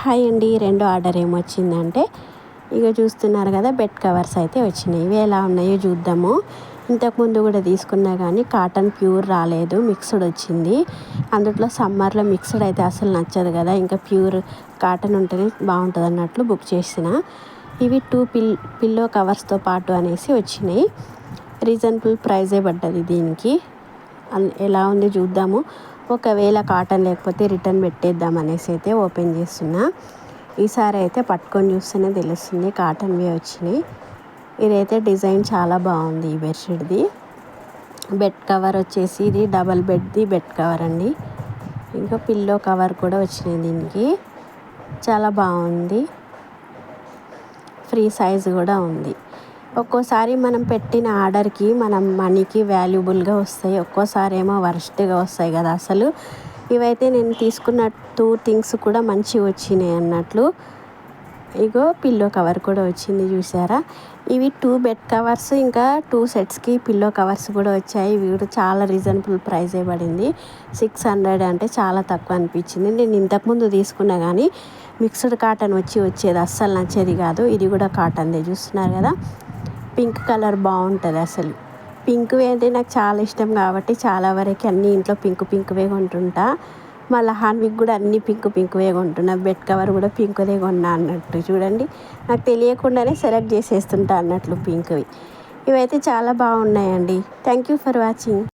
Hi అండి. రెండో order ఏమొచ్చిందంటే ఇక చూస్తున్నారు కదా, బెడ్ కవర్స్ అయితే వచ్చినాయి. ఇవి ఎలా ఉన్నాయో చూద్దాము. ఇంతకుముందు కూడా తీసుకున్నా కానీ కాటన్ ప్యూర్ రాలేదు, మిక్స్డ్ వచ్చింది. అందులో సమ్మర్లో మిక్స్డ్ అయితే అసలు నచ్చదు కదా, ఇంకా ప్యూర్ కాటన్ ఉంటేనే బాగుంటుంది అన్నట్లు బుక్ చేసిన. ఇవి 2 పిల్లో కవర్స్తో పాటు అనేసి వచ్చినాయి. రీజనబుల్ ప్రైజే పడ్డది దీనికి. ఎలా ఉంది చూద్దాము. ఒకవేళ కాటన్ లేకపోతే రిటర్న్ పెట్టేద్దాం అనేసి అయితే ఓపెన్ చేస్తున్నా. ఈసారి అయితే పట్టుకొని చూస్తేనే తెలుస్తుంది కాటన్వే వచ్చినాయి. ఇదైతే డిజైన్ చాలా బాగుంది. ఈ బెడ్షీట్ది బెడ్ కవర్ వచ్చేసి ఇది డబల్ బెడ్ది బెడ్ కవర్ అండి. ఇంకా పిల్లో కవర్ కూడా వచ్చినాయి దీనికి. చాలా బాగుంది. ఫ్రీ సైజు కూడా ఉంది. ఒక్కోసారి మనం పెట్టిన ఆర్డర్కి మనం మనీకి వాల్యుబుల్గా వస్తాయి, ఒక్కోసారి ఏమో వర్స్ట్గా వస్తాయి కదా అసలు. ఇవైతే నేను తీసుకున్న 2 థింగ్స్ కూడా మంచిగా వచ్చినాయి అన్నట్లు. ఇగో పిల్లో కవర్ కూడా వచ్చింది చూసారా. ఇవి 2 బెడ్ కవర్స్ ఇంకా 2 సెట్స్కి పిల్లో కవర్స్ కూడా వచ్చాయి. ఇవి కూడా చాలా రీజనబుల్ ప్రైజే పడింది. 600 అంటే చాలా తక్కువ అనిపించింది. నేను ఇంతకుముందు తీసుకున్నా కానీ మిక్స్డ్ కాటన్ వచ్చేది అస్సలు నచ్చేది కాదు. ఇది కూడా కాటన్దే చూస్తున్నారు కదా. పింక్ కలర్ బాగుంటుంది అసలు. పింక్ అంటే నాకు చాలా ఇష్టం కాబట్టి చాలా వరకు అన్నీ ఇంట్లో పింక్వే కొంటుంటా. మళ్ళీ హాన్విక్ కూడా అన్నీ పింక్వే కొంటున్నా. బెడ్ కవర్ కూడా పింక్దే కొన్నా అన్నట్టు. చూడండి, నాకు తెలియకుండానే సెలెక్ట్ చేసేస్తుంటా అన్నట్లు పింక్వి. ఇవైతే చాలా బాగున్నాయండి. Thank you for watching.